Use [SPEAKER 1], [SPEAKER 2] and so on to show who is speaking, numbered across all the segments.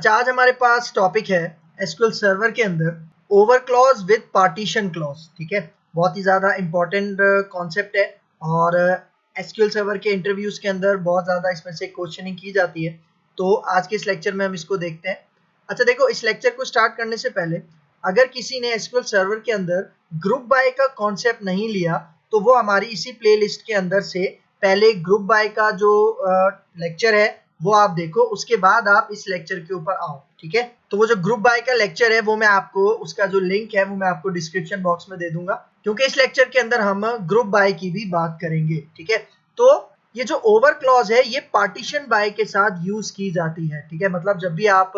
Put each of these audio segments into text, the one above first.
[SPEAKER 1] अच्छा, आज हमारे पास टॉपिक है एसक्यूएल सर्वर के अंदर over clause with partition clause. ठीक है, बहुत ही ज़्यादा इंपॉर्टेंट कॉन्सेप्ट है और एसक्यूएल सर्वर के इंटरव्यूज के अंदर बहुत ज़्यादा इसमें से क्वेश्चनिंग की जाती है। तो आज के इस लेक्चर में हम इसको देखते हैं। अच्छा देखो, इस लेक्चर को स्टार्ट करने से पहले अगर किसी ने एसक्यूएल सर्वर के अंदर ग्रुप बाय का कॉन्सेप्ट नहीं लिया तो वो हमारी इसी प्लेलिस्ट के अंदर से पहले ग्रुप बाय का जो लेक्चर है वो आप देखो, उसके बाद आप इस लेक्चर के ऊपर आओ। ठीक है, तो वो जो ग्रुप बाय का लेक्चर है वो मैं आपको, उसका जो लिंक है वो मैं आपको डिस्क्रिप्शन बॉक्स में दे दूंगा, क्योंकि इस लेक्चर के अंदर हम ग्रुप बाय की भी बात करेंगे। ठीक है, तो ये जो ओवर क्लॉज है ये पार्टीशन बाय के साथ यूज की जाती है। ठीक है, मतलब जब भी आप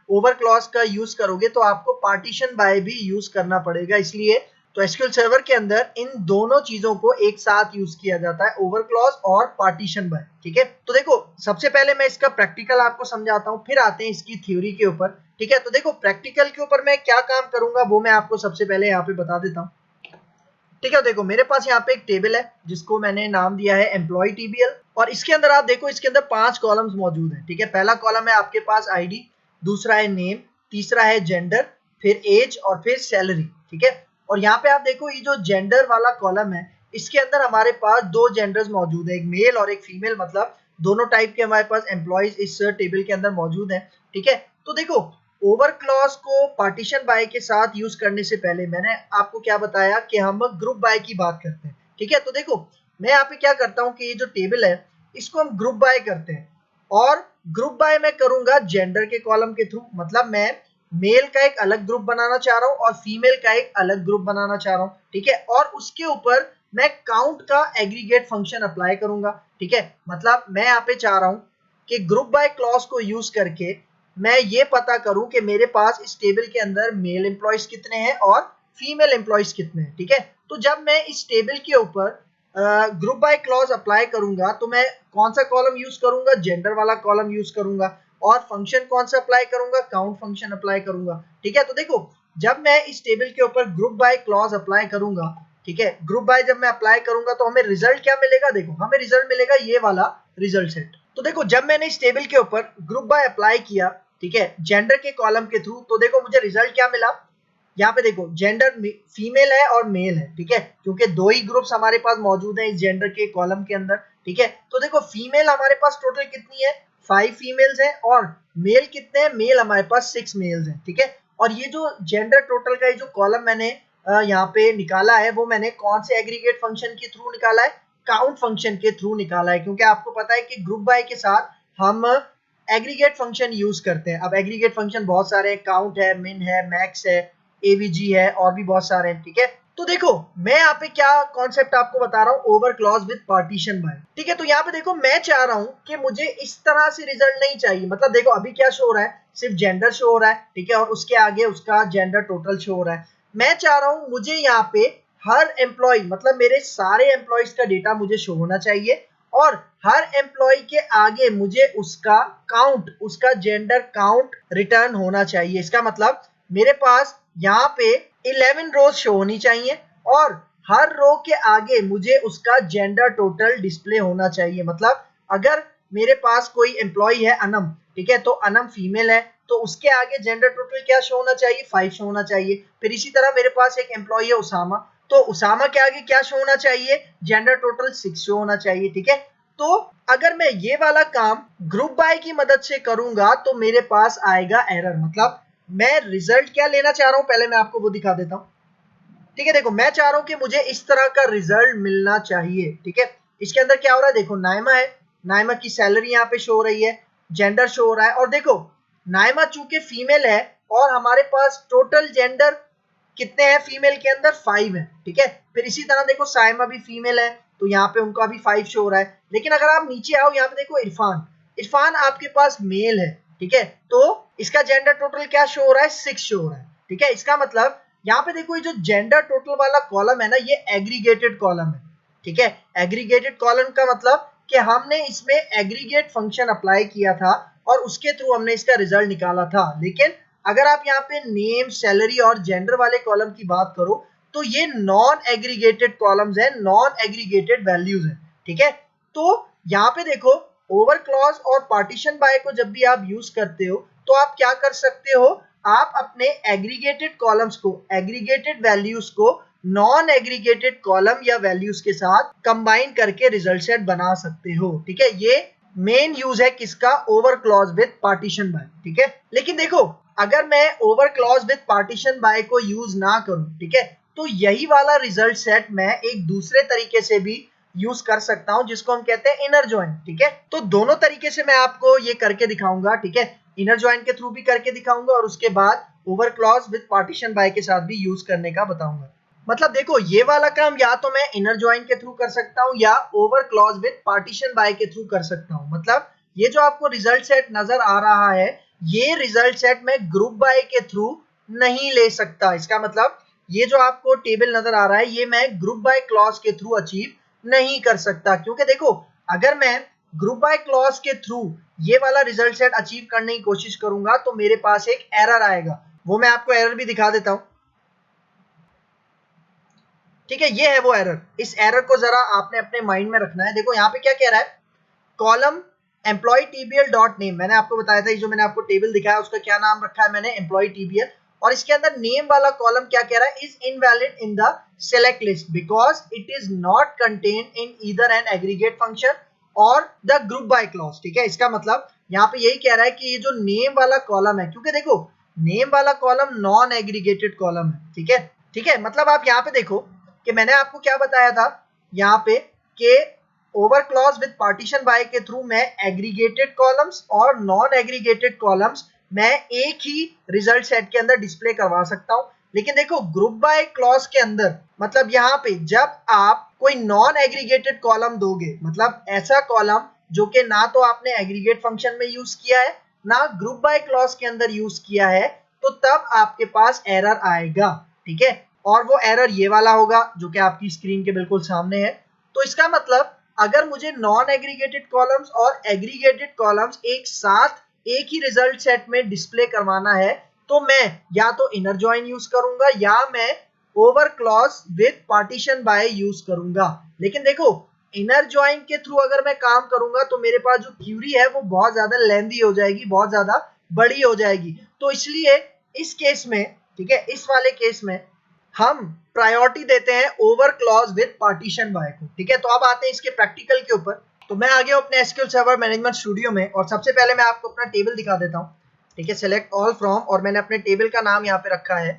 [SPEAKER 1] ओवर क्लॉज का यूज करोगे तो आपको पार्टीशन बाय भी यूज करना पड़ेगा, इसलिए तो एसक्यूएल सर्वर के अंदर इन दोनों चीजों को एक साथ यूज किया जाता है, ओवर क्लॉज और पार्टीशन बाय। ठीक है, तो देखो सबसे पहले मैं इसका प्रैक्टिकल आपको समझाता हूँ, फिर आते हैं इसकी थ्योरी के ऊपर। ठीक है, तो देखो प्रैक्टिकल के ऊपर मैं क्या काम करूंगा वो मैं आपको सबसे पहले यहाँ पे बता देता हूँ। ठीक है, देखो मेरे पास यहाँ पे एक टेबल है जिसको मैंने नाम दिया है एम्प्लॉय टीबीएल, और इसके अंदर आप देखो इसके अंदर 5 कॉलम्स मौजूद हैं। ठीक है, पहला कॉलम है आपके पास आईडी, दूसरा है नेम, तीसरा है जेंडर, फिर एज और फिर सैलरी। ठीक है, और यहाँ पे आप देखो ये जो जेंडर वाला कॉलम है इसके अंदर हमारे पास दो जेंडर्स मौजूद है, एक मेल और एक फीमेल, मतलब दोनों टाइप के हमारे पास एम्प्लॉयज इस टेबल के अंदर मौजूद है। ठीक है, तो देखो ओवर क्लॉज को पार्टीशन बाय के साथ यूज करने से पहले मैंने आपको क्या बताया कि हम ग्रुप बाय की बात करते हैं। ठीक है, तो देखो मैं यहाँ पे क्या करता हूँ कि ये जो टेबल है इसको हम ग्रुप बाय करते हैं, और ग्रुप बाय मैं करूंगा जेंडर के कॉलम के थ्रू, मतलब मैं मेल का एक अलग ग्रुप बनाना चाह रहा हूँ और फीमेल का एक अलग ग्रुप बनाना चाह रहा हूँ। ठीक है, और उसके ऊपर मैं काउंट का एग्रीगेट फंक्शन अप्लाई करूंगा। ठीक है, मतलब मैं यहाँ पे चाह रहा हूँ कि ग्रुप बाय क्लॉज को यूज करके मैं ये पता करूं कि मेरे पास इस टेबल के अंदर मेल एम्प्लॉयज कितने हैं और फीमेल एम्प्लॉयज कितने हैं। ठीक है, तो जब मैं इस टेबल के ऊपर ग्रुप बाय क्लॉज अप्लाई करूंगा तो मैं कौन सा कॉलम यूज करूंगा, जेंडर वाला कॉलम यूज करूंगा, और फंक्शन कौन सा अप्लाई करूंगा, काउंट फंक्शन अप्लाई करूंगा। ठीक है, तो देखो जब मैं इस टेबल के ऊपर ग्रुप बाय क्लॉज अप्लाई करूंगा, ठीक है, ग्रुप बाय जब मैं अप्लाई करूंगा तो हमें रिजल्ट क्या मिलेगा, देखो हमें रिजल्ट मिलेगा ये वाला रिजल्ट सेट। तो देखो जब मैंने इस टेबल के ऊपर ग्रुप बाय अप्लाई किया, ठीक है, जेंडर के कॉलम के थ्रू, तो देखो मुझे रिजल्ट क्या मिला। यहाँ पे देखो जेंडर फीमेल है और मेल है। ठीक है, क्योंकि दो ही ग्रुप्स हमारे पास मौजूद हैं इस जेंडर के कॉलम के अंदर। ठीक है, तो देखो फीमेल हमारे पास टोटल कितनी है, 5 फीमेल्स हैं, और मेल कितने हैं, मेल हमारे पास 6 मेल्स हैं। ठीक है, और ये जो जेंडर टोटल का ये जो कॉलम मैंने यहाँ पे निकाला है वो मैंने कौन से एग्रीगेट फंक्शन के थ्रू निकाला है, काउंट फंक्शन के थ्रू निकाला है, क्योंकि आपको पता है कि ग्रुप बाय के साथ हम एग्रीगेट फंक्शन यूज करते हैं। अब एग्रीगेट फंक्शन बहुत सारे हैं, काउंट है, मिन है, मैक्स है, एवीजी है, और भी बहुत सारे हैं। ठीक है, तो देखो मैं यहाँ पे क्या कॉन्सेप्ट आपको बता रहा हूँ, over clause with partition by. ठीक है, तो यहाँ पे देखो मैं चाह रहा हूँ कि मुझे इस तरह से रिजल्ट नहीं चाहिए, मतलब देखो अभी क्या शो हो रहा है, सिर्फ जेंडर शो हो रहा है। ठीक है, और उसके आगे उसका जेंडर टोटल शो हो रहा है। मैं चाह रहा हूँ मुझे यहाँ पे हर एम्प्लॉय, मतलब मेरे सारे एम्प्लॉयज का डेटा मुझे शो होना चाहिए, और हर एम्प्लॉय के आगे मुझे उसका काउंट, उसका जेंडर काउंट रिटर्न होना चाहिए। इसका मतलब मेरे पास यहाँ पे 11 रोज शो होनी चाहिए, और हर रो के आगे मुझे उसका जेंडर टोटल डिस्प्ले होना चाहिए। मतलब अगर मेरे पास कोई एम्प्लॉय है अनम, ठीक है, तो अनम फीमेल है तो उसके आगे जेंडर टोटल क्या शो होना चाहिए, 5 शो होना चाहिए। फिर इसी तरह मेरे पास एक एम्प्लॉय है उसामा, तो उसामा के आगे क्या शो होना चाहिए, जेंडर टोटल 6 शो होना चाहिए। ठीक है, तो अगर मैं ये वाला काम ग्रुप बाय की मदद से करूंगा तो मेरे पास आएगा एरर, मतलब मैं रिजल्ट क्या लेना चाह रहा हूं पहले मैं आपको वो दिखा देता हूं। ठीक है, देखो मैं चाह रहा हूं कि मुझे इस तरह का रिजल्ट मिलना चाहिए। ठीक है, इसके अंदर क्या हो रहा है, देखो नाइमा है, नाइमा की सैलरी यहाँ पे शो हो रही है, जेंडर शो हो रहा है, और देखो नाइमा चूंकि फीमेल है और हमारे पास टोटल जेंडर कितने हैं फीमेल के अंदर, 5 है। ठीक है, फिर इसी तरह देखो साइमा भी फीमेल है तो यहाँ पे उनका भी 5 शो हो रहा है। लेकिन अगर आप नीचे आओ यहाँ पे देखो इरफान, इरफान आपके पास मेल है। ठीक है, तो इसका जेंडर टोटल क्या शो हो रहा है, 6 शो हो रहा है। ठीक है, इसका मतलब यहाँ पे देखो ये जो जेंडर टोटल वाला कॉलम है ना ये एग्रीगेटेड कॉलम है। ठीक है, एग्रीगेटेड कॉलम का मतलब कि हमने इसमें एग्रीगेट फंक्शन अप्लाई किया था और उसके थ्रू हमने इसका रिजल्ट निकाला था। लेकिन अगर आप यहाँ पे नेम, सैलरी और जेंडर वाले कॉलम की बात करो तो ये नॉन एग्रीगेटेड कॉलम्स हैं, नॉन एग्रीगेटेड वैल्यूज हैं। ठीक है, तो यहाँ पे देखो ओवर क्लॉज और पार्टीशन बाय को जब भी आप यूज करते हो तो आप क्या कर सकते हो, आप अपने एग्रीगेटेड कॉलम्स को, एग्रीगेटेड वैल्यूज को नॉन एग्रीगेटेड कॉलम या वैल्यूज के साथ कंबाइन करके रिजल्ट सेट बना सकते हो। ठीक है, ये मेन यूज है किसका, over clause with partition by. ठीक है, लेकिन देखो अगर मैं over clause with partition by को यूज ना करूं, ठीक है, तो यही वाला रिजल्ट सेट मैं एक दूसरे तरीके से भी यूज कर सकता हूं, जिसको हम कहते हैं इनर जॉइन। ठीक है, तो दोनों तरीके से मैं आपको ये करके दिखाऊंगा। ठीक है, इनर जॉइन के थ्रू भी करके दिखाऊंगा और उसके बाद over clause with partition by के साथ भी यूज करने का बताऊंगा। मतलब देखो ये वाला काम या तो मैं इनर जॉइन के थ्रू कर सकता हूं या over clause with partition by के थ्रू कर सकता हूं। मतलब ये जो आपको रिजल्ट सेट नजर आ रहा है, ये रिजल्ट सेट मैं ग्रुप बाय के थ्रू नहीं ले सकता। इसका मतलब ये जो आपको टेबल नजर आ रहा है, ये मैं ग्रुप बाय क्लॉज के थ्रू अचीव नहीं कर सकता, क्योंकि देखो अगर मैं ग्रुप बाय क्लॉज के थ्रू ये वाला रिजल्ट सेट अचीव करने की कोशिश करूंगा तो मेरे पास एक एरर आएगा। वो मैं आपको एरर भी दिखा देता हूं। ठीक है, ये है वो एरर। इस एरर को जरा आपने अपने माइंड में रखना है। देखो यहाँ पे क्या कह रहा है, कॉलम एम्प्लॉय टीबीएल डॉट नेम, मैंने आपको बताया था, ये जो मैंने आपको टेबल दिखाया उसका क्या नाम रखा है मैंने, एम्प्लॉय टीबीएल। और इसके अंदर नेम वाला कॉलम क्या कह रहा है, is invalid in the select list because it is not contained in either an aggregate function और द ग्रुप बाय क्लॉज। ठीक है, इसका मतलब यहाँ पे यही कह रहा है कि ये जो नेम वाला कॉलम है, क्योंकि देखो नेम वाला कॉलम नॉन एग्रीगेटेड कॉलम है। ठीक है, ठीक है, मतलब आप यहाँ पे देखो कि मैंने आपको क्या बताया था यहाँ पे कि over clause with partition by के थ्रू मैं एग्रीगेटेड कॉलम्स और नॉन एग्रीगेटेड कॉलम्स मैं एक ही रिजल्ट सेट के अंदर डिस्प्ले करवा सकता हूं। लेकिन देखो ग्रुप बाय क्लॉज के अंदर, मतलब यहाँ पे जब आप कोई नॉन एग्रीगेटेड कॉलम दोगे, मतलब ऐसा कॉलम जो कि ना तो आपने एग्रीगेट फंक्शन में यूज किया है ना ग्रुप बाय क्लॉज के अंदर यूज किया है, तो तब आपके पास एरर आएगा। ठीक है, और वो एरर ये वाला होगा जो कि आपकी स्क्रीन के बिल्कुल सामने है। तो इसका मतलब अगर मुझे नॉन एग्रीगेटेड कॉलम्स और एग्रीगेटेड कॉलम्स एक साथ एक ही रिजल्ट सेट में डिस्प्ले करवाना है, तो मैं या तो इनर जॉइन यूज करूंगा या मैं over clause with partition by use करूंगा। लेकिन देखो इनर जॉइन के थ्रू अगर मैं काम करूंगा तो मेरे पास जो क्यूरी है वो बहुत ज्यादा लेंदी हो जाएगी, बहुत ज्यादा बड़ी हो जाएगी। तो इसलिए इस केस में, ठीक है, इस वाले केस में हम प्रायोरिटी देते हैं over clause with partition by को। ठीक है, तो अब आते हैं इसके प्रैक्टिकल के ऊपर। तो मैं आ गया अपने एसक्यूएल सर्वर मैनेजमेंट स्टूडियो में और सबसे पहले मैं आपको अपना टेबल दिखा देता हूँ। ठीक है, सिलेक्ट ऑल फ्रॉम, और मैंने अपने टेबल का नाम यहाँ पे रखा है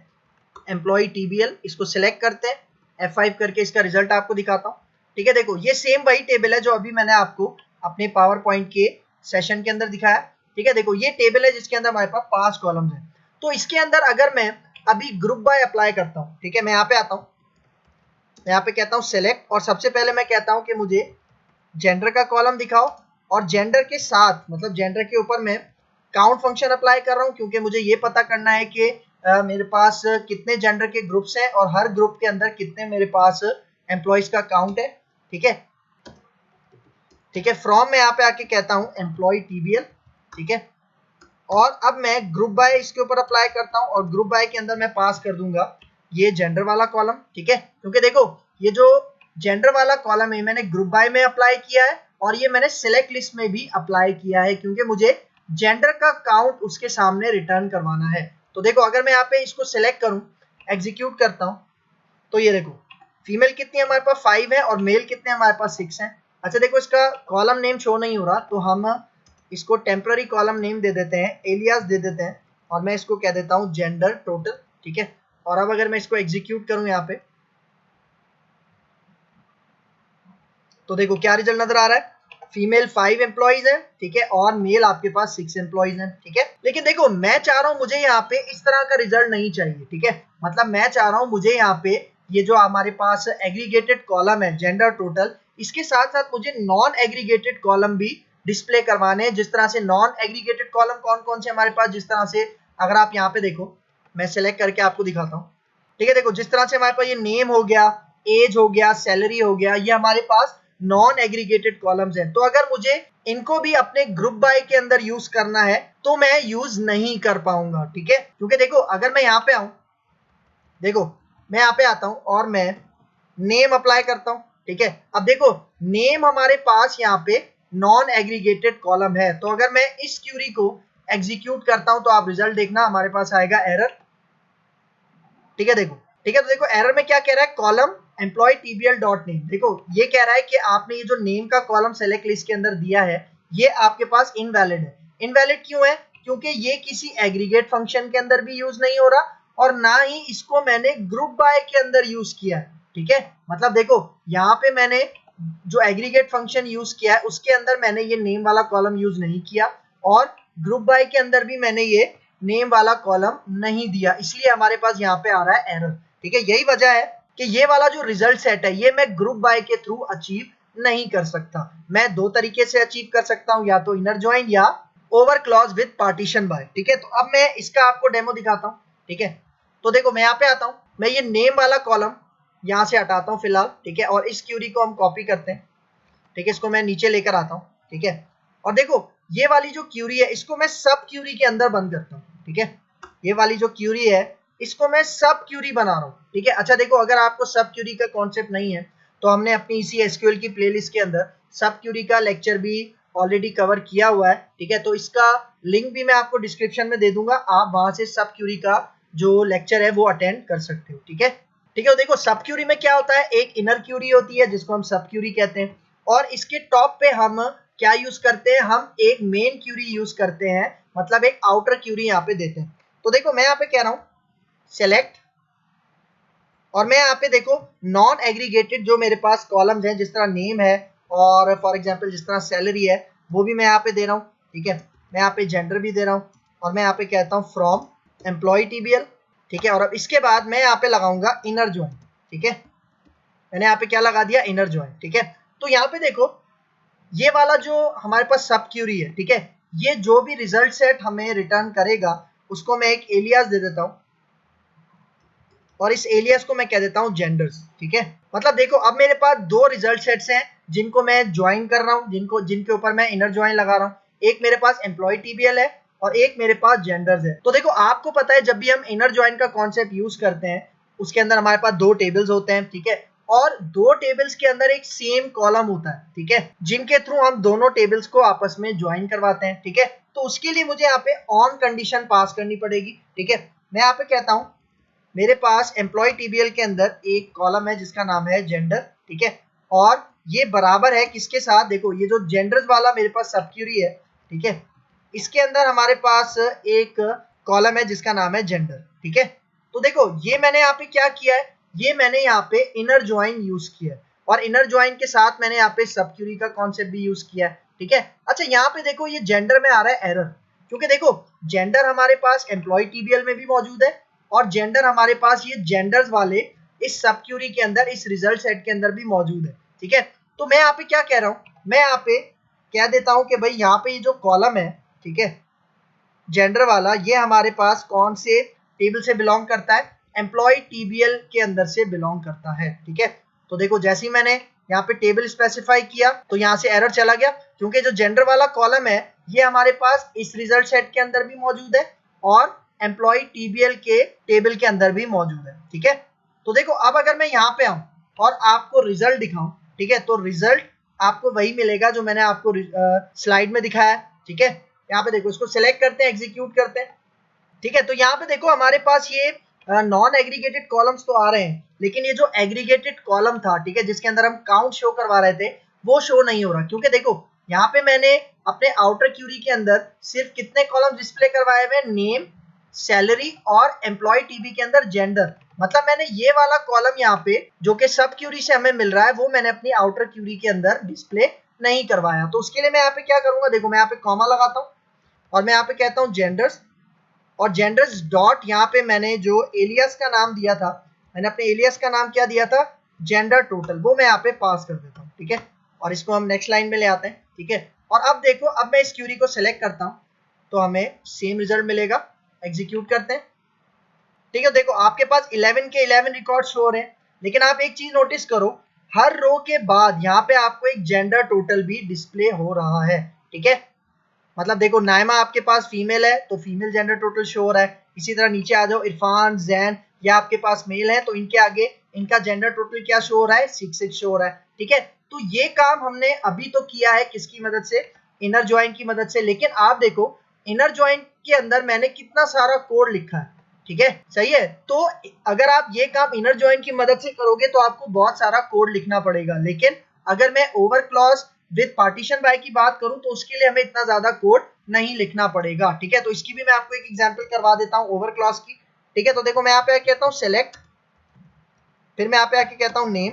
[SPEAKER 1] एम्प्लॉय टीबीएल। इसको सिलेक्ट करते हैं, F5 करके इसका रिजल्ट आपको दिखाता हूँ। ठीक है, देखो ये सेम वही टेबल है जो अभी मैंने आपको अपने पावर पॉइंट के सेशन के अंदर दिखाया। ठीक है, देखो ये टेबल है जिसके अंदर हमारे पास 5 कॉलम्स हैं। तो इसके अंदर अगर मैं अभी ग्रुप बाय अप्लाई करता हूँ, ठीक है, मैं यहाँ पे आता हूँ, यहाँ पे कहता हूँ सेलेक्ट, और सबसे पहले मैं कहता हूँ कि मुझे जेंडर का कॉलम दिखाओ, और जेंडर के साथ, मतलब जेंडर के ऊपर मैं काउंट फंक्शन अप्लाई कर रहा हूँ, क्योंकि मुझे ये पता करना है कि मेरे पास कितने जेंडर के ग्रुप्स हैं और हर ग्रुप के अंदर कितने मेरे पास एम्प्लॉयज का काउंट है। ठीक है, ठीक है, फ्रॉम में यहाँ पे आके कहता हूँ एम्प्लॉय टीबीएल। ठीक है, और अब मैं ग्रुप बाय इसके ऊपर अप्लाई करता हूँ और ग्रुप बाय के अंदर मैं पास कर दूंगा ये जेंडर वाला कॉलम। ठीक है, क्योंकि देखो ये जो जेंडर वाला कॉलम है मैंने ग्रुप बाय में अप्लाई किया है और ये मैंने सिलेक्ट लिस्ट में भी अप्लाई किया है, क्योंकि मुझे जेंडर का काउंट उसके सामने रिटर्न करवाना है। तो देखो अगर मैं यहाँ पे इसको सिलेक्ट करूं, एग्जीक्यूट करता हूं, तो ये देखो फीमेल कितनी है हमारे पास 5 है और मेल कितने हमारे पास 6 है। अच्छा देखो इसका कॉलम नेम शो नहीं हो रहा, तो हम इसको टेम्पररी कॉलम नेम दे देते हैं, एलियास दे देते हैं, और मैं इसको कह देता हूं जेंडर टोटल। ठीक है, और अब अगर मैं इसको एग्जीक्यूट करूं यहाँ पे, तो देखो क्या रिजल्ट नजर आ रहा है, फीमेल 5 एम्प्लॉइज हैं, ठीक है, और मेल आपके पास 6 एम्प्लॉइज हैं। ठीक है, लेकिन देखो मैं चाह रहा हूं मुझे यहाँ पे इस तरह का रिजल्ट नहीं चाहिए। ठीक है, मतलब मैं चाह रहा हूं मुझे यहाँ पे ये जो हमारे पास एग्रीगेटेड कॉलम है जेंडर टोटल, इसके साथ साथ मुझे नॉन एग्रीगेटेड कॉलम भी डिस्प्ले करवाने हैं। जिस तरह से नॉन एग्रीगेटेड कॉलम कौन कौन से हमारे पास, जिस तरह से अगर आप यहाँ पे देखो, मैं सिलेक्ट करके आपको दिखाता हूँ। ठीक है, देखो जिस तरह से हमारे पास ये नेम हो गया, एज हो गया, सैलरी हो गया, ये हमारे पास नॉन एग्रीगेटेड कॉलम्स हैं। तो अगर मुझे इनको भी अपने ग्रुप बाय के अंदर यूज करना है तो मैं यूज नहीं कर पाऊंगा। ठीक है, क्योंकि देखो अगर मैं यहाँ पे आऊं, देखो मैं यहाँ पे आता हूं और मैं नेम अप्लाई करता हूं। ठीक है, अब देखो नेम हमारे पास यहाँ पे नॉन एग्रीगेटेड कॉलम है, तो अगर मैं इस क्यूरी को एग्जीक्यूट करता हूं तो आप रिजल्ट देखना, हमारे पास आएगा एरर। ठीक है देखो, ठीक है, तो देखो एरर में क्या कह रहा है, कॉलम एम्प्लॉय टीबीएल डॉट नेम। देखो ये कह रहा है कि आपने ये जो नेम का कॉलम सेलेक्ट लिस्ट के अंदर दिया है ये आपके पास इनवैलिड है। इनवैलिड क्यों है, क्योंकि ये किसी एग्रीगेट फंक्शन के अंदर भी यूज नहीं हो रहा और ना ही इसको मैंने ग्रुप बाय के अंदर यूज किया है। ठीक है, मतलब देखो यहाँ पे मैंने जो एग्रीगेट फंक्शन यूज किया है उसके अंदर मैंने ये नेम वाला कॉलम यूज नहीं किया और ग्रुप बाय के अंदर भी मैंने ये नेम वाला कॉलम नहीं दिया, इसलिए हमारे पास यहाँ पे आ रहा है एरर। ठीक है, यही वजह है कि ये वाला जो रिजल्ट सेट है ये मैं ग्रुप बाय के थ्रू अचीव नहीं कर सकता। मैं दो तरीके से अचीव कर सकता हूं, या तो इनर ज्वाइन या over clause with partition by. ठीक है, तो अब मैं इसका आपको डेमो दिखाता हूं। ठीक है, तो देखो मैं यहाँ पे आता हूं, मैं ये नेम वाला कॉलम यहाँ से हटाता हूँ फिलहाल। ठीक है, और इस क्यूरी को हम कॉपी करते हैं। ठीक है, इसको मैं नीचे लेकर आता हूँ। ठीक है, और देखो ये वाली जो क्यूरी है इसको मैं सब क्यूरी के अंदर बंद करता हूँ। ठीक है, ये वाली जो क्यूरी है इसको मैं सब क्यूरी बना रहा हूँ। ठीक है, अच्छा देखो अगर आपको सब क्यूरी का कॉन्सेप्ट नहीं है तो हमने अपनी इसी एसक्यूएल की प्लेलिस्ट के अंदर सब क्यूरी का लेक्चर भी ऑलरेडी कवर किया हुआ है। ठीक है, तो इसका लिंक भी मैं आपको डिस्क्रिप्शन में दे दूंगा, आप वहां से सब क्यूरी का जो लेक्चर है वो अटेंड कर सकते हो। ठीक है, ठीक है, तो देखो सब क्यूरी में क्या होता है, एक इनर क्यूरी होती है जिसको हम सब क्यूरी कहते हैं और इसके टॉप पे हम क्या यूज करते हैं, हम एक मेन क्यूरी यूज करते हैं, मतलब एक आउटर क्यूरी यहाँ पे देते हैं। तो देखो मैं यहाँ पे कह रहा हूँ सेलेक्ट, और मैं यहाँ पे देखो नॉन एग्रीगेटेड जो मेरे पास कॉलम्स हैं जिस तरह नेम है और फॉर एग्जांपल जिस तरह सैलरी है वो भी मैं यहाँ पे दे रहा हूँ। ठीक है, मैं यहाँ पे जेंडर भी दे रहा हूँ और मैं यहाँ पे कहता हूँ फ्रॉम एम्प्लॉय टीबीएल। ठीक है, और अब इसके बाद मैं यहाँ पे लगाऊंगा इनर ज्वाइन। ठीक है, मैंने यहाँ पे क्या लगा दिया, इनर ज्वाइन। ठीक है, तो यहाँ पे देखो ये वाला जो हमारे पास सब क्यूरी है, ठीक है, ये जो भी रिजल्ट सेट हमें रिटर्न करेगा उसको मैं एक एलियास दे देता हूँ और इस एलियास को मैं कह देता हूँ जेंडर्स। ठीक है, मतलब देखो अब मेरे पास दो रिजल्ट सेट्स हैं जिनको मैं ज्वाइन कर रहा हूँ, जिनके ऊपर मैं इनर ज्वाइन लगा रहा हूँ। एक मेरे पास एम्प्लॉय टीबीएल है और एक मेरे पास जेंडर्स है। तो देखो आपको पता है जब भी हम इनर ज्वाइन का कॉन्सेप्ट यूज करते हैं उसके अंदर हमारे पास दो टेबल्स होते हैं। ठीक है, और दो टेबल्स के अंदर एक सेम कॉलम होता है। ठीक है, जिनके थ्रू हम दोनों टेबल्स को आपस में ज्वाइन करवाते हैं। ठीक है, तो उसके लिए मुझे यहाँ पे ऑन कंडीशन पास करनी पड़ेगी। ठीक है, मैं यहाँ पे कहता हूँ मेरे पास एम्प्लॉय टीबीएल के अंदर एक कॉलम है जिसका नाम है जेंडर। ठीक है, और ये बराबर है किसके साथ, देखो ये जो जेंडर्स वाला मेरे पास सब क्यूरी है। ठीक है, इसके अंदर हमारे पास एक कॉलम है जिसका नाम है जेंडर। ठीक है, तो देखो ये मैंने यहाँ पे क्या किया है, ये मैंने यहाँ पे इनर ज्वाइन यूज किया है और इनर ज्वाइन के साथ मैंने यहाँ पे सब क्यूरी का कॉन्सेप्ट भी यूज किया है। ठीक है, अच्छा यहाँ पे देखो ये जेंडर में आ रहा है एरर, क्योंकि देखो जेंडर हमारे पास एम्प्लॉय टीबीएल में भी मौजूद है और जेंडर हमारे पास ये जेंडर्स वाले इस सब क्यूरी के अंदर इस रिजल्ट सेट के अंदर भी मौजूद है। ठीक है, तो मैं यहाँ पे क्या कह रहा हूँ, मैं यहाँ पे कह देता हूँ कि भाई यहाँ पे ये जो कॉलम है, ठीक है, जेंडर वाला, ये हमारे पास कौन से टेबल से बिलोंग करता है, एम्प्लॉय टीबीएल के अंदर से बिलोंग करता है। ठीक है, तो देखो जैसे ही मैंने यहाँ पे टेबल स्पेसिफाई किया तो यहाँ से एरर चला गया, क्योंकि जो जेंडर वाला कॉलम है ये हमारे पास इस रिजल्ट सेट के अंदर भी मौजूद है और एम्प्लॉय टीबीएल के टेबल के अंदर भी मौजूद है। ठीक है, तो देखो अब अगर मैं यहाँ पे आऊं और आपको रिजल्ट दिखाऊं, ठीक है, तो रिजल्ट आपको वही मिलेगा जो मैंने आपको स्लाइड में दिखाया है। ठीक है, यहाँ पे देखो इसको सिलेक्ट करते हैं, एग्जीक्यूट करते हैं। ठीक है, तो यहाँ पे देखो हमारे पास ये नॉन एग्रीगेटेड कॉलम्स तो आ रहे हैं लेकिन ये जो एग्रीगेटेड कॉलम था, ठीक है, जिसके अंदर हम काउंट शो करवा रहे थे वो शो नहीं हो रहा, क्योंकि देखो यहाँ पे मैंने अपने आउटर क्यूरी के अंदर सिर्फ कितने कॉलम डिस्प्ले करवाए हुए, नेम, सैलरी और एम्प्लॉय टीबी के अंदर जेंडर। मतलब मैंने ये वाला कॉलम यहाँ पे जो कि सब क्यूरी से हमें मिल रहा है वो मैंने अपनी आउटर क्यूरी के अंदर डिस्प्ले नहीं करवाया। तो उसके लिए मैं यहाँ पे क्या करूंगा, देखो मैं यहाँ पे कॉमा लगाता हूँ और मैं यहाँ पे कहता हूँ जेंडर्स, और जेंडर्स डॉट यहाँ पे मैंने जो एलियस का नाम दिया था, मैंने अपने एलियस का नाम क्या दिया था, जेंडर टोटल, वो मैं यहाँ पे पास कर देता हूँ। ठीक है, और इसको हम नेक्स्ट लाइन में ले आते हैं। ठीक है, और अब देखो अब मैं इस क्यूरी को सिलेक्ट करता हूँ तो हमें सेम रिजल्ट मिलेगा। एग्जीक्यूट करते हैं। ठीक है, देखो आपके पास 11 के 11 रिकॉर्ड शो हो रहे हैं, लेकिन आप एक चीज नोटिस करो, हर रो के बाद यहाँ पे आपको एक जेंडर टोटल भी डिस्प्ले हो रहा है। ठीक है, मतलब देखो नाइमा आपके पास फीमेल है तो फीमेल जेंडर टोटल शो हो रहा है, इसी तरह नीचे आ जाओ इरफान, जैन, ये आपके पास मेल है तो इनके आगे इनका जेंडर टोटल क्या शो हो रहा है, 6 शो हो रहा है। ठीक है, तो ये काम हमने अभी तो किया है किसकी मदद से, इनर ज्वाइन की मदद से, लेकिन आप देखो इनर ज्वाइन के अंदर मैंने कितना सारा कोड लिखा है, ठीक है, सही है। तो अगर आप ये काम इनर ज्वाइन की मदद से करोगे तो आपको बहुत सारा कोड लिखना पड़ेगा, लेकिन अगर मैं over clause with partition by की बात करूं तो उसके लिए हमें इतना ज्यादा कोड नहीं लिखना पड़ेगा, ठीक है। तो इसकी भी मैं आपको एक एग्जांपल करवा देता हूं ओवर क्लॉज की, ठीक है। तो देखो मैं यहाँ पे कहता हूँ सेलेक्ट, फिर मैं यहाँ पे आके कहता हूँ नेम,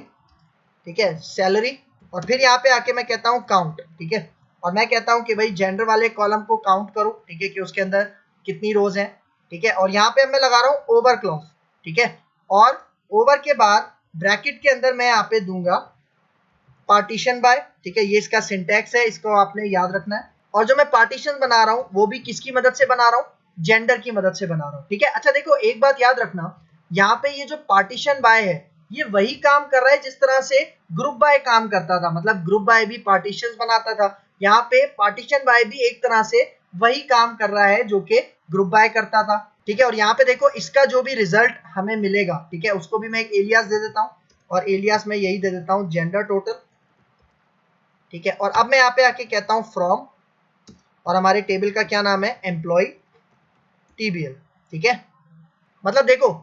[SPEAKER 1] ठीक है, सैलरी, और फिर यहाँ पे आके मैं कहता हूँ काउंट, ठीक है। और मैं कहता हूँ कि भाई जेंडर वाले कॉलम को काउंट करो, ठीक है, कि उसके अंदर कितनी रोज हैं, ठीक है। और यहाँ पे मैं लगा रहा हूँ ओवर क्लॉज, ठीक है। और ओवर के बाद ब्रैकेट के अंदर मैं यहाँ पे दूंगा पार्टीशन बाय, ठीक है, ये इसका सिंटैक्स है, इसको आपने याद रखना है। और जो मैं पार्टीशन बना रहा हूँ वो भी किसकी मदद से बना रहा हूँ, जेंडर की मदद से बना रहा हूँ, ठीक है। अच्छा देखो एक बात याद रखना, यहाँ पे ये जो पार्टीशन बाय है ये वही काम कर रहा है जिस तरह से ग्रुप बाय काम करता था, मतलब ग्रुप बाय भी पार्टीशन बनाता था, यहाँ पे पार्टीशन बाय भी एक तरह से वही काम कर रहा है जो कि ग्रुप बाय करता था, ठीक है। और यहाँ पे देखो इसका जो भी रिजल्ट हमें मिलेगा, ठीक है, उसको भी मैं एक एलियास दे देता हूँ, और एलियास में यही दे देता हूँ जेंडर टोटल, ठीक है। और अब मैं यहाँ पे आके कहता हूँ फ्रॉम, और हमारे टेबल का क्या नाम है, एम्प्लॉय टीबीएल, ठीक है। मतलब देखो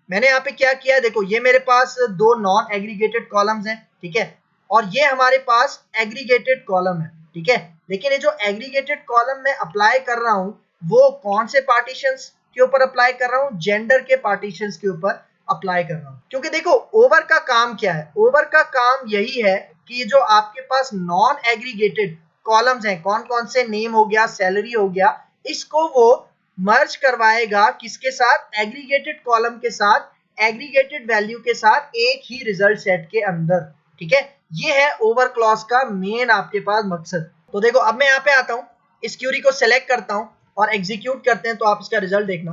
[SPEAKER 1] मैंने यहाँ पे क्या किया है, देखो ये मेरे पास दो नॉन एग्रीगेटेड कॉलम्स हैं, ठीक है, और ये हमारे पास एग्रीगेटेड कॉलम है, ठीक है। लेकिन ये जो एग्रीगेटेड कॉलम मैं अप्लाई कर रहा हूँ वो कौन से पार्टीशंस के ऊपर अप्लाई कर रहा हूँ, जेंडर के पार्टीशंस के ऊपर अप्लाई कर रहा हूँ। क्योंकि देखो ओवर का काम क्या है, ओवर का काम यही है कि जो आपके पास नॉन एग्रीगेटेड कॉलम्स हैं, कौन कौन से, नेम हो गया, सैलरी हो गया, इसको वो मर्ज करवाएगा किसके साथ, एग्रीगेटेड कॉलम के साथ, एग्रीगेटेड वैल्यू के साथ एक ही रिजल्ट सेट के अंदर, ठीक है। ये है ओवर क्लॉज का मेन आपके पास मकसद। तो देखो अब मैं यहाँ पे आता हूँ, इस क्यूरी को सेलेक्ट करता हूँ और एग्जीक्यूट करते हैं, तो आप इसका रिजल्ट देखना,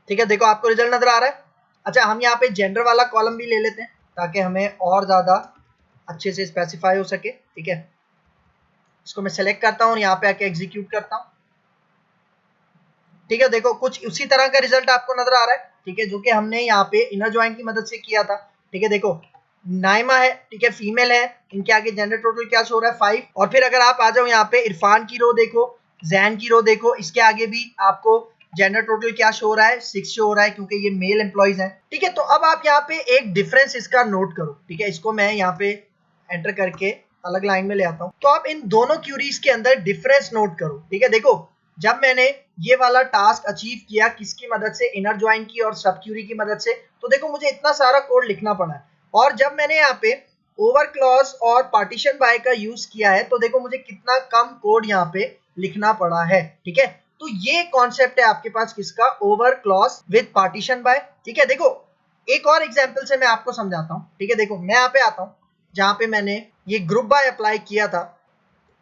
[SPEAKER 1] ठीक है। देखो आपको रिजल्ट नजर आ रहा है। अच्छा हम यहाँ पे जेंडर वाला कॉलम भी ले लेते हैं ताकि हमें और ज्यादा अच्छे से स्पेसिफाई हो सके, ठीक है। इसको मैं सेलेक्ट करता हूँ और यहाँ पे आके एग्जीक्यूट करता हूँ, ठीक है। देखो कुछ उसी तरह का रिजल्ट आपको नजर आ रहा है, ठीक है, जो कि हमने यहाँ पे इनर ज्वाइन की मदद से किया था, ठीक है। देखो नाइमा है, ठीक है, फीमेल है, इनके आगे जेंडर टोटल क्या शो हो रहा है, 5। और फिर अगर आप आ जाओ यहाँ पे इरफान की रो देखो, जैन की रो देखो, इसके आगे भी आपको जेंडर टोटल क्या शो हो रहा है, 6 शो हो रहा है, क्योंकि ये मेल एम्प्लॉइज हैं, ठीक है। तो अब आप यहाँ पे एक डिफरेंस इसका नोट करो, ठीक है, इसको मैं यहाँ पे एंटर करके अलग लाइन में ले आता हूँ। तो आप इन दोनों क्यूरीज के अंदर डिफरेंस नोट करो, ठीक है। देखो जब मैंने ये वाला टास्क अचीव किया किसकी मदद से, इनर ज्वाइन की और सब क्यूरी की मदद से, तो देखो मुझे इतना सारा कोड लिखना पड़ा है। और जब मैंने यहाँ पे ओवर क्लॉज और पार्टीशन बाय का यूज किया है तो देखो मुझे कितना कम कोड यहाँ पे लिखना पड़ा है, ठीक है। तो ये कॉन्सेप्ट है आपके पास किसका, over clause with partition by, ठीक है। देखो एक और एग्जांपल से मैं आपको समझाता हूँ, ठीक है। देखो मैं यहाँ पे आता हूँ जहाँ पे मैंने ये ग्रुप बाय अप्लाई किया था,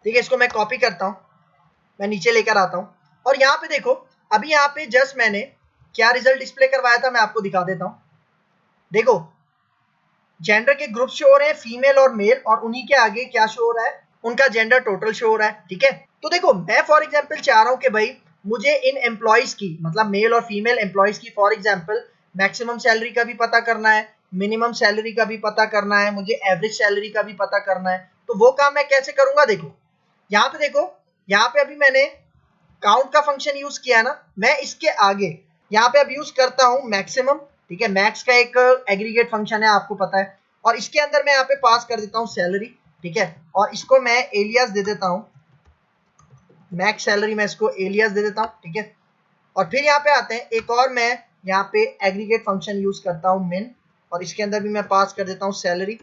[SPEAKER 1] ठीक है, इसको मैं कॉपी करता हूँ, मैं नीचे लेकर आता हूँ, और यहाँ पे देखो अभी यहाँ पे जस्ट मैंने क्या रिजल्ट डिस्प्ले करवाया था, मैं आपको दिखा देता हूँ। देखो जेंडर के ग्रुप शो हो रहे हैं, फीमेल और मेल, और उन्हीं के आगे क्या शो हो रहा है, उनका जेंडर टोटल शो हो रहा है, ठीक है। तो देखो मैं फॉर एग्जांपल चाह रहा हूं कि भाई मुझे इन एम्प्लॉइज की, मतलब मेल और फीमेल एम्प्लॉइज की, फॉर एग्जांपल मैक्सिमम सैलरी का भी पता करना है, मिनिमम सैलरी का भी पता करना है, मुझे एवरेज सैलरी का भी पता करना है। तो वो काम मैं कैसे करूंगा, देखो यहाँ पे देखो, यहाँ पे अभी मैंने काउंट का फंक्शन यूज किया है ना, मैं इसके आगे यहाँ पे अब यूज करता हूँ मैक्सिमम, ठीक है, मैक्स का एक एग्रीगेट फंक्शन है आपको पता है, और इसके अंदर मैं यहाँ पे पास कर देता हूँ सैलरी, ठीक है, और इसको मैं एलियास दे देता हूँ मैक्स सैलरी, मैं इसको एलियास दे देता हूँ, ठीक है। और फिर यहाँ पे आते हैं एक और, मैं यहाँ पे एग्रीगेट फंक्शन यूज करता हूँ मिन, और इसके अंदर भी मैं पास कर देता हूँ सैलरी,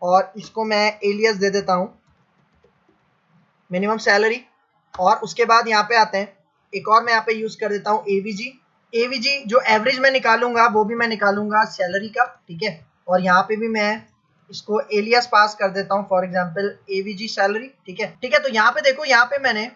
[SPEAKER 1] और इसको मैं एलियास दे देता हूँ मिनिमम सैलरी। और उसके बाद यहाँ पे आते हैं एक और, मैं यहाँ पे यूज कर देता हूँ एवीजी, एवीजी जो एवरेज मैं निकालूंगा वो भी मैं निकालूंगा सैलरी का, ठीक है। और यहाँ पे भी मैं इसको एलियास पास कर देता हूँ, फॉर एग्जांपल एवीजी सैलरी, ठीक है, ठीक है। तो यहाँ पे देखो, यहाँ पे मैंने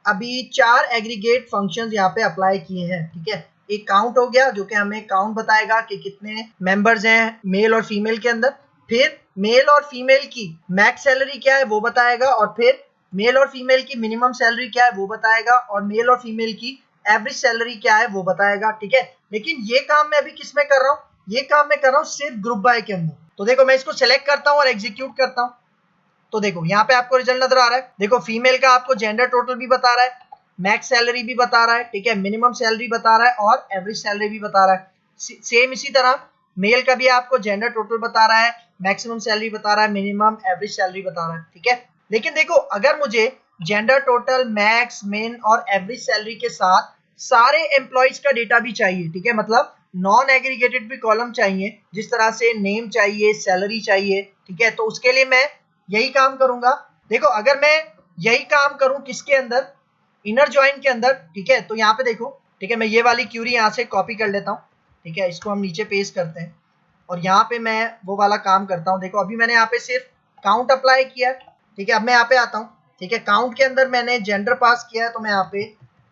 [SPEAKER 1] अभी 4 एग्रीगेट फंक्शंस यहाँ पे अप्लाई किए हैं, ठीक है। एक काउंट हो गया जो कि हमें काउंट बताएगा कि कितने मेंबर्स हैं मेल और फीमेल के अंदर, फिर मेल और फीमेल की मैक्स सैलरी क्या है वो बताएगा, और फिर मेल और फीमेल की मिनिमम सैलरी क्या है वो बताएगा, और मेल और फीमेल की एवरेज सैलरी क्या है वो बताएगा, ठीक है। लेकिन ये काम मैं अभी किस में कर रहा हूँ, ये काम मैं कर रहा हूँ सिर्फ ग्रुप बाय के अंदर। तो देखो मैं इसको सिलेक्ट करता हूँ और एग्जीक्यूट करता हूँ, तो देखो यहाँ पे आपको रिजल्ट नजर आ रहा है। देखो फीमेल का आपको जेंडर टोटल भी बता रहा है, मैक्स सैलरी भी बता रहा है, ठीक है, मिनिमम सैलरी बता रहा है और एवरेज सैलरी भी बता रहा है। सेम इसी तरह मेल का भी आपको जेंडर टोटल बता रहा है, मैक्सिमम सैलरी बता रहा है, मिनिमम एवरेज सैलरी बता रहा है, ठीक है। लेकिन देखो अगर मुझे जेंडर टोटल, मैक्स, मिन और एवरेज सैलरी के साथ सारे एम्प्लॉइज का डेटा भी चाहिए, ठीक है, मतलब नॉन एग्रीगेटेड भी कॉलम चाहिए, जिस तरह से नेम चाहिए, सैलरी चाहिए, ठीक है, तो उसके लिए मैं यही काम करूंगा। देखो अगर मैं यही काम करूं किसके अंदर, इनर ज्वाइन के अंदर, ठीक है, तो यहाँ पे देखो, ठीक है, मैं ये वाली क्यूरी यहाँ से कॉपी कर लेता हूँ, ठीक है, इसको हम नीचे पेस्ट करते हैं और यहाँ पे मैं वो वाला काम करता हूँ। देखो अभी मैंने यहाँ पे सिर्फ काउंट अप्लाई किया है, ठीक है, अब मैं यहाँ पे आता हूँ, ठीक है, काउंट के अंदर मैंने जेंडर पास किया है तो मैं यहाँ पे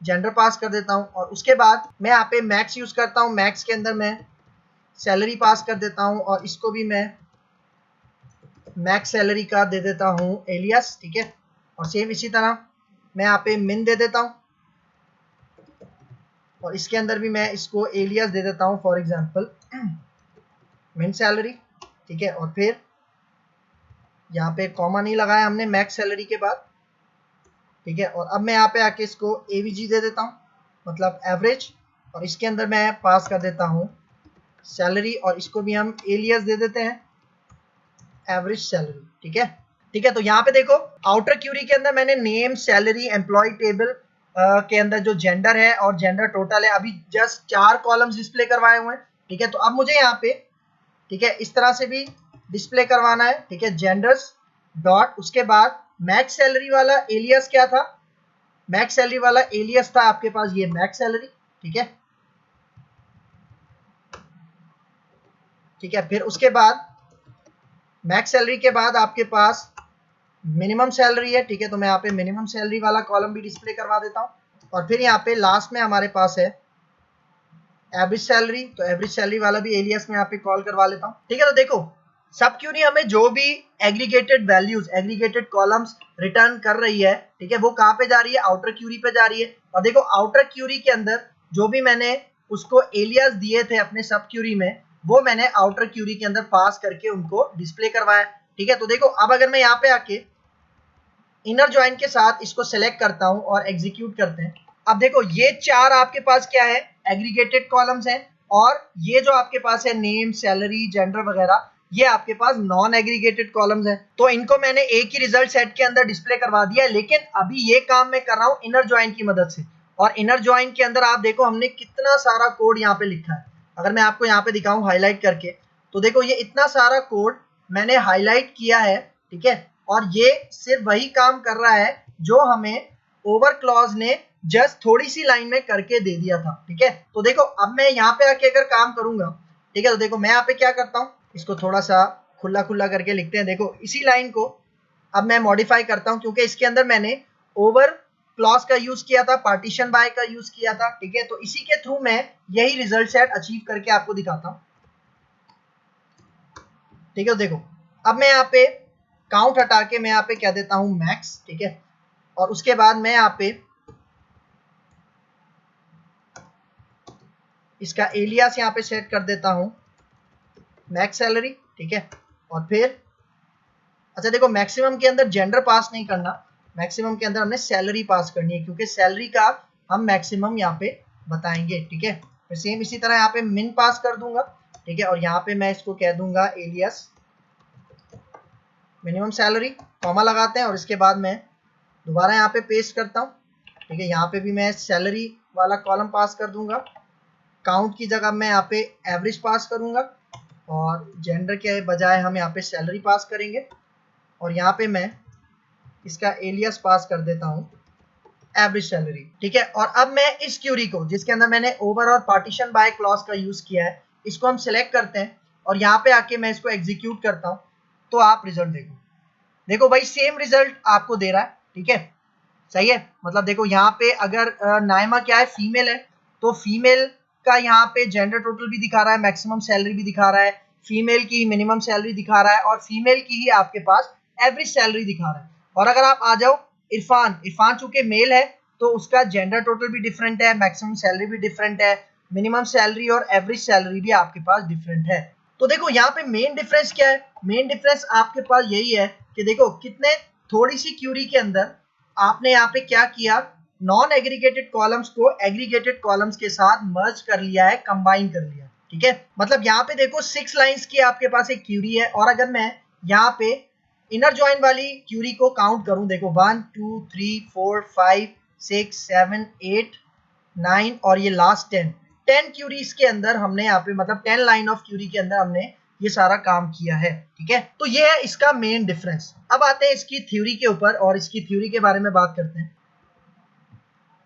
[SPEAKER 1] जेंडर पास कर देता हूँ और उसके बाद मैं यहाँ पे मैक्स यूज करता हूँ, मैक्स के अंदर मैं सैलरी पास कर देता हूँ और इसको भी मैं मैक्स सैलरी का दे देता हूँ एलियास, ठीक है, और सेम इसी तरह मैं यहाँ पे मिन दे देता हूँ और इसके अंदर भी मैं इसको एलियास दे देता हूँ, फॉर एग्जांपल मिन सैलरी, ठीक है, और फिर यहाँ पे कॉमा नहीं लगाया हमने मैक्स सैलरी के बाद, ठीक है, और अब मैं यहाँ पे आके इसको एवीजी दे देता हूँ, मतलब एवरेज, और इसके अंदर मैं पास कर देता हूँ सैलरी और इसको भी हम एलियास दे देते हैं एवरेज सैलरी, ठीक है, ठीक है। तो यहाँ पे देखो आउटर क्यूरी के अंदर मैंने नेम, सैलरी, एम्प्लॉय टेबल के अंदर जो जेंडर है और जेंडर टोटल है अभी जस्ट 4 कॉलम्स डिस्प्ले करवाए हुए हैं, ठीक है, तो अब मुझे यहाँ पे, ठीक है, इस तरह से भी डिस्प्ले करवाना है, ठीक है, जेंडर्स डॉट, उसके बाद मैक्स सैलरी वाला एलियस क्या था, मैक्स सैलरी वाला एलियस था आपके पास ये मैक्स सैलरी, ठीक है, ठीक है, फिर उसके बाद मैक्स सैलरी के बाद आपके पास मिनिमम सैलरी है, ठीक है, तो मैं यहाँ पे मिनिमम सैलरी वाला कॉलम भी डिस्प्ले करवा देता हूँ और फिर यहाँ पे लास्ट में हमारे पास है एवरेज सैलरी, तो एवरेज सैलरी वाला भी एलियस में यहाँ पे कॉल करवा लेता हूँ, ठीक है। तो देखो सब क्यूरी हमें जो भी aggregated values, aggregated columns return कर रही है, ठीक है, वो कहाँ पे जा रही है, आउटर क्यूरी पे जा रही है। और देखो आउटर क्यूरी के अंदर जो भी मैंने उसको एलियास दिए थे अपने सब क्यूरी में, वो मैंने आउटर क्यूरी के अंदर पास करके उनको डिस्प्ले करवाया, ठीक है। तो देखो अब अगर मैं यहाँ पे आके इनर ज्वाइन के साथ इसको सेलेक्ट करता हूं और एग्जीक्यूट करते हैं, अब देखो ये 4 आपके पास क्या है, एग्रीगेटेड कॉलम्स हैं और ये जो आपके पास है नेम, सैलरी, जेंडर वगैरह, ये आपके पास नॉन एग्रीगेटेड कॉलम्स हैं। तो इनको मैंने एक ही रिजल्ट सेट के अंदर डिस्प्ले करवा दिया है, लेकिन अभी ये काम मैं कर रहा हूं इनर ज्वाइन की मदद से। और इनर ज्वाइन के अंदर आप देखो हमने कितना सारा कोड यहाँ पे लिखा है। अगर मैं आपको यहाँ पे दिखाऊं हाईलाइट करके, तो देखो ये इतना सारा कोड मैंने हाईलाइट किया है, ठीक है, और ये सिर्फ वही काम कर रहा है जो हमें ओवर क्लॉज ने जस्ट थोड़ी सी लाइन में करके दे दिया था, ठीक है। तो देखो अब मैं यहाँ पे आके अगर काम करूंगा, ठीक है, तो देखो मैं यहाँ पे क्या करता हूँ, इसको थोड़ा सा खुला खुला करके लिखते हैं। देखो इसी लाइन को अब मैं मॉडिफाई करता हूँ क्योंकि इसके अंदर मैंने ओवर क्लॉज का यूज किया था, पार्टीशन बाय का यूज किया था, ठीक है, तो इसी के थ्रू मैं यही रिजल्ट सेट अचीव करके आपको दिखाता हूँ, ठीक है। देखो अब मैं यहाँ पे काउंट हटा के मैं यहाँ पे कह देता हूँ मैक्स, ठीक है, और उसके बाद मैं यहाँ पे इसका एलियास यहाँ पे सेट कर देता हूँ मैक्स सैलरी, ठीक है, और फिर अच्छा देखो मैक्सिमम के अंदर जेंडर पास नहीं करना, मैक्सिमम के अंदर हमने सैलरी पास करनी है क्योंकि सैलरी का हम मैक्सिमम यहाँ पे बताएंगे, ठीक है। फिर सेम इसी तरह यहाँ पे मिन पास कर दूंगा, ठीक है, और यहाँ पे मैं इसको कह दूंगा एलियास मिनिमम सैलरी, कॉमा लगाते हैं और इसके बाद मैं दोबारा यहाँ पे पेस्ट करता हूँ, ठीक है, यहाँ पे भी मैं सैलरी वाला कॉलम पास कर दूंगा, काउंट की जगह मैं यहाँ पे एवरेज पास करूंगा और जेंडर के बजाय हम यहाँ पे सैलरी पास करेंगे और यहाँ पे मैं इसका एलियास पास कर देता हूँ एवरेज सैलरी, ठीक है। और अब मैं इस क्यूरी को जिसके अंदर मैंने ओवर और पार्टीशन बाय क्लॉज का यूज किया है, इसको हम सिलेक्ट करते हैं और यहाँ पे आके मैं इसको एग्जीक्यूट करता हूँ, तो आप रिजल्ट देखो, देखो भाई सेम रिजल्ट आपको दे रहा है, ठीक है, सही है। मतलब देखो यहाँ पे अगर नाइमा क्या है, फीमेल है, तो फीमेल का यहाँ पे जेंडर टोटल भी दिखा रहा है, मैक्सिमम सैलरी भी दिखा रहा है, फीमेल की मिनिमम सैलरी दिखा रहा है और फीमेल की ही आपके पास एवरेज सैलरी दिखा रहा है। और अगर आप आ जाओ इरफान, इरफान चूंकि मेल है तो उसका जेंडर टोटल भी डिफरेंट है, मैक्सिमम सैलरी भी डिफरेंट है, मिनिमम सैलरी और एवरेज सैलरी भी आपके पास डिफरेंट है। तो देखो यहाँ पे मेन डिफरेंस क्या है, मेन डिफरेंस आपके पास यही है कि देखो कितने थोड़ी सी क्यूरी के अंदर आपने यहाँ पे क्या किया, नॉन एग्रीगेटेड कॉलम्स को एग्रीगेटेड कॉलम्स के साथ मर्ज कर लिया है, कंबाइन कर लिया है, ठीक है। मतलब यहाँ पे देखो 6 लाइंस की आपके पास एक क्यूरी है, और अगर मैं यहाँ पे इनर जॉइन वाली क्यूरी को काउंट करूं, देखो 1 2 3 4 5 6 7 8 9 और ये लास्ट 10 क्यूरीज के अंदर हमने यहाँ पे मतलब 10 लाइन ऑफ क्यूरी के अंदर हमने ये सारा काम किया है, ठीक है। तो ये है इसका मेन डिफरेंस। अब आते हैं इसकी थ्योरी के ऊपर और इसकी थ्योरी के बारे में बात करते हैं,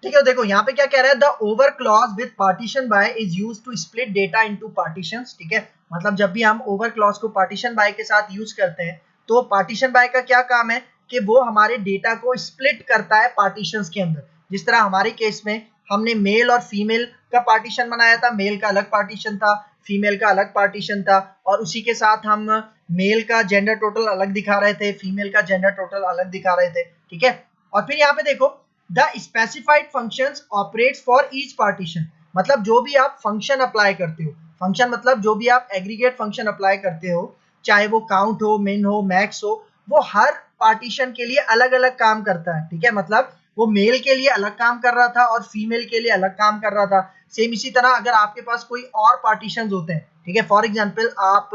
[SPEAKER 1] ठीक है। देखो यहाँ पे क्या कह रहा है, the over clause with partition by is used to split data into partitions, ठीक है। मतलब जब भी हम ओवर क्लॉज को पार्टीशन बाय के साथ यूज करते हैं तो पार्टीशन बाय का क्या काम है कि वो हमारे डेटा को स्प्लिट करता है पार्टीशंस के अंदर। जिस तरह हमारे केस में हमने मेल और फीमेल का पार्टीशन बनाया था, मेल का अलग पार्टीशन था, फीमेल का अलग पार्टीशन था, और उसी के साथ हम मेल का जेंडर टोटल अलग दिखा रहे थे, फीमेल का जेंडर टोटल अलग दिखा रहे थे, ठीक है। और फिर यहाँ पे देखो the specified functions operates for each partition, मतलब जो भी आप फंक्शन अप्लाई करते हो, फंक्शन मतलब जो भी आप एग्रीगेट फंक्शन अप्लाई करते हो, चाहे वो काउंट हो, मिन हो, मैक्स हो, वो हर पार्टीशन के लिए अलग अलग काम करता है, ठीक है। मतलब वो मेल के लिए अलग काम कर रहा था और फीमेल के लिए अलग काम कर रहा था। सेम इसी तरह अगर आपके पास कोई और पार्टीशन होते हैं, ठीक है, फॉर एग्जाम्पल आप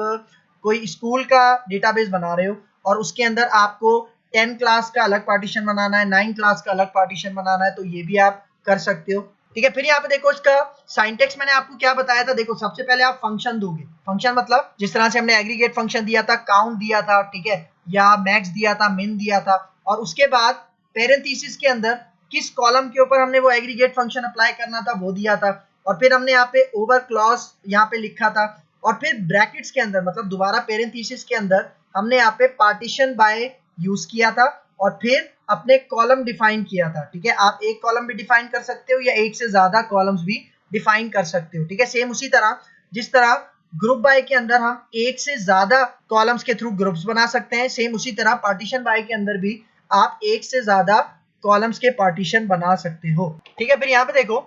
[SPEAKER 1] कोई स्कूल का डेटाबेस बना रहे हो और उसके अंदर आपको 10 क्लास का अलग पार्टीशन बनाना है, 9 क्लास का अलग पार्टीशन बनाना है, तो ये भी आप कर सकते हो, ठीक है। फिर यहाँ पे देखो इसका साइंटेक्स मैंने आपको क्या बताया था, देखो सबसे पहले आप फंक्शन दोगे, फंक्शन मतलब जिस तरह से हमने एग्रीगेट फंक्शन दिया था, काउंट दिया था, ठीक है, या मैक्स दिया था, मिन दिया था, और उसके बाद पेरेंथीसिस के अंदर किस कॉलम के ऊपर हमने वो एग्रीगेट फंक्शन अप्लाई करना था वो दिया था, और फिर हमने यहाँ पे ओवर क्लॉज यहाँ पे लिखा था, और फिर ब्रैकेट्स के अंदर मतलब दोबारा पेरेंथीसिस के अंदर हमने यहाँ पे पार्टीशन बाय यूज किया था, और फिर अपने कॉलम डिफाइन किया था, ठीक है। आप एक कॉलम भी डिफाइन कर सकते हो या एक से ज्यादा कॉलम्स भी डिफाइन कर सकते हो, ठीक है। सेम उसी तरह जिस तरह ग्रुप बाय के अंदर हम एक से ज्यादा कॉलम्स के थ्रू ग्रुप्स बना सकते हैं, सेम उसी तरह पार्टीशन बाय के अंदर भी आप एक से ज्यादा कॉलम्स के पार्टीशन बना सकते हो, ठीक है। फिर यहाँ पे देखो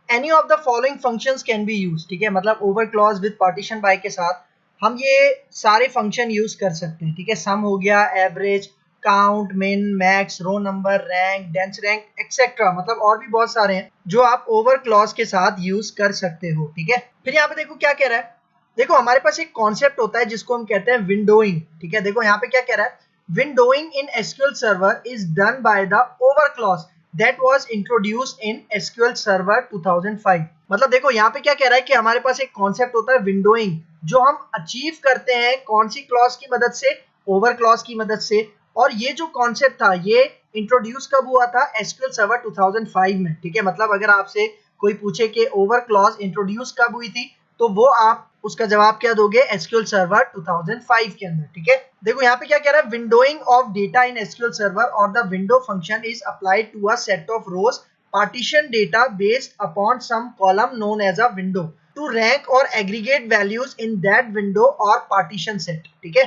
[SPEAKER 1] any of the following functions can be use, ठीक है। मतलब over clause with partition by के साथ हम ये सारे फंक्शन यूज कर सकते हैं, ठीक है। सम हो गया, average, count, min, max, row number, rank, dense rank etcetera, मतलब और भी बहुत सारे हैं जो आप ओवर क्लॉज के साथ यूज कर सकते हो, ठीक है। फिर यहाँ पे देखो क्या कह रहा है, देखो हमारे पास एक कॉन्सेप्ट होता है जिसको हम कहते हैं विंडोइंग, ठीक है। देखो यहाँ पे क्या कह रहा है, windowing in SQL server is done by the over clause that was introduced in SQL Server 2005। मतलब देखो यहाँ पे क्या कह रहा है कि हमारे पास एक कॉन्सेप्ट होता है विंडोइंग, जो हम अचीव करते हैं कौन सी क्लॉज की मदद से, ओवर क्लॉज की मदद से। और ये जो कॉन्सेप्ट था ये इंट्रोड्यूस कब हुआ था, SQL Server 2005 में, ठीक है। मतलब अगर आपसे कोई पूछे कि ओवर क्लॉज इंट्रोड्यूस कब हुई थी, तो वो आप उसका जवाब क्या दोगे, SQL Server 2005 के अंदर, ठीक है। देखो यहाँ पे क्या कह रहा है, windowing of data in SQL Server और the window function is applied to a set of rows partition data based upon some column known as a window to rank or aggregate values in that window or partition set, ठीक है।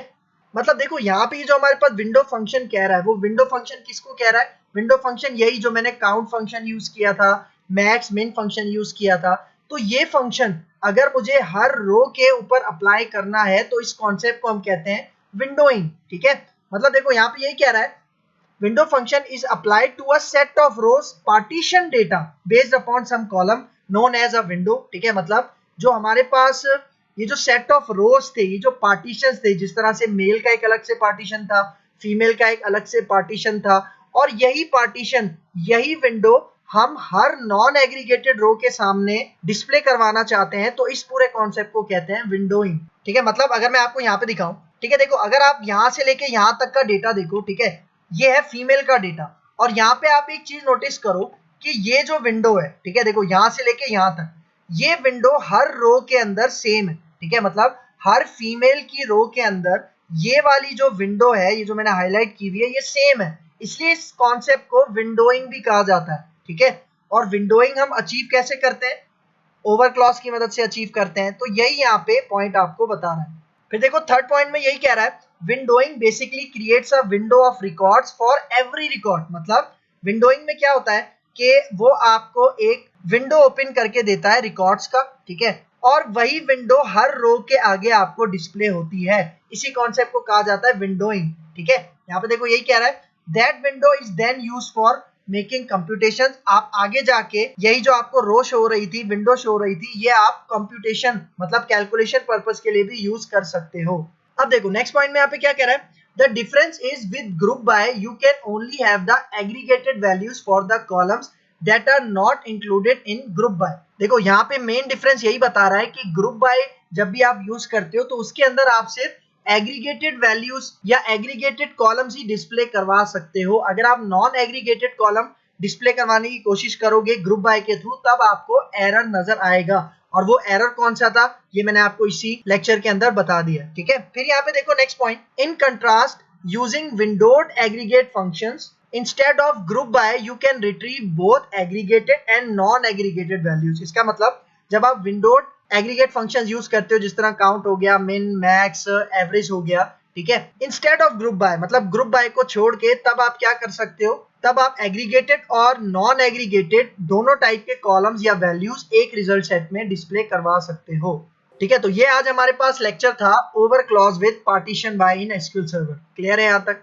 [SPEAKER 1] मतलब देखो यहाँ पे जो हमारे पास window function कह रहा है, वो विंडो फंक्शन किसको कह रहा है, विंडो फंक्शन यही जो मैंने काउंट फंक्शन यूज किया था, मैक्स मिन फंक्शन यूज किया था, तो ये फंक्शन अगर मुझे हर रो के ऊपर अप्लाई करना है तो इस कॉन्सेप्ट को हम कहते हैं विंडोइंग, ठीक है। मतलब देखो यहाँ पे यही कह रहा है, window function is applied to a set of rows partition data based upon some column known as a window, ठीक है। मतलब जो हमारे पास ये जो सेट ऑफ रोज थे, ये जो पार्टीशंस थे, जिस तरह से मेल का एक अलग से पार्टीशन था, फीमेल का एक अलग से पार्टीशन था, और यही पार्टीशन, यही विंडो हम हर नॉन एग्रीगेटेड रो के सामने डिस्प्ले करवाना चाहते हैं, तो इस पूरे कॉन्सेप्ट को कहते हैं विंडोइंग, ठीक है। मतलब अगर मैं आपको यहाँ पे दिखाऊं, ठीक है, देखो अगर आप यहाँ से लेके यहाँ तक का डेटा देखो, ठीक है, ये है फीमेल का डेटा, और यहाँ पे आप एक चीज नोटिस करो कि ये जो विंडो है, ठीक है, देखो यहाँ से लेके यहाँ तक, ये विंडो हर रो के अंदर सेम है, ठीक है। मतलब हर फीमेल की रो के अंदर ये वाली जो विंडो है, ये जो मैंने हाईलाइट की हुई है, ये सेम है, इसलिए इस कॉन्सेप्ट को विंडोइंग भी कहा जाता है, ठीक है। और विंडोइंग हम अचीव कैसे करते हैं, ओवर क्लॉज की मदद से अचीव करते हैं, तो यही यहाँ पे पॉइंट आपको बता रहा है। फिर देखो थर्ड पॉइंट में यही कह रहा है, windowing basically creates a window of records for every record. मतलब विंडोइंग में क्या होता है कि वो आपको एक विंडो ओपन करके देता है रिकॉर्ड्स का, ठीक है, और वही विंडो हर रो के आगे आपको डिस्प्ले होती है, इसी कॉन्सेप्ट को कहा जाता है विंडोइंग, ठीक है। यहाँ पे देखो यही कह रहा है, that window is then used for making computation. आप आगे जाके यही जो आपको रो शो हो रही थी, विंडो शो हो रही थी, ये आप कंप्यूटेशन मतलब कैलकुलेशन पर्पस के लिए भी यूज कर सकते हो। अब देखो नेक्स्ट पॉइंट में यहाँ पे क्या कह रहा है, the difference is with group by you can only have the aggregated values for the columns that are not included in group by. देखो यहाँ पे मेन डिफरेंस यही बता रहा है कि ग्रुप बाय जब भी आप यूज करते हो तो उसके अंदर आप सिर्फ एग्रीगेटेड वैल्यूज या एग्रीगेटेड कॉलम्स ही डिस्प्ले करवा सकते हो। अगर आप नॉन एग्रीगेटेड कॉलम डिस्प्ले करवाने की कोशिश करोगे ग्रुप बाय के थ्रू तब आपको एरर नजर आएगा, और वो एरर कौन सा था ये मैंने आपको इसी लेक्चर के अंदर बता दिया, ठीक है। फिर यहाँ पे देखो next point, in contrast using windowed aggregate functions instead of group by you can retrieve both aggregated and non aggregated values. इसका मतलब जब आप विंडोड एग्रीगेट फंक्शंस यूज करते हो, जिस तरह काउंट हो गया, मिन, मैक्स, एवरेज हो गया, ठीक है, इंस्टेड ऑफ ग्रुप बाय मतलब ग्रुप बाय को छोड़ के तब आप क्या कर सकते हो, तब आप एग्रीगेटेड और नॉन एग्रीगेटेड दोनों टाइप के कॉलम्स या वैल्यूज एक रिजल्ट सेट में डिस्प्ले करवा सकते हो, ठीक है। तो ये आज हमारे पास लेक्चर था over clause with partition by in SQL server. Clear है यहाँ तक?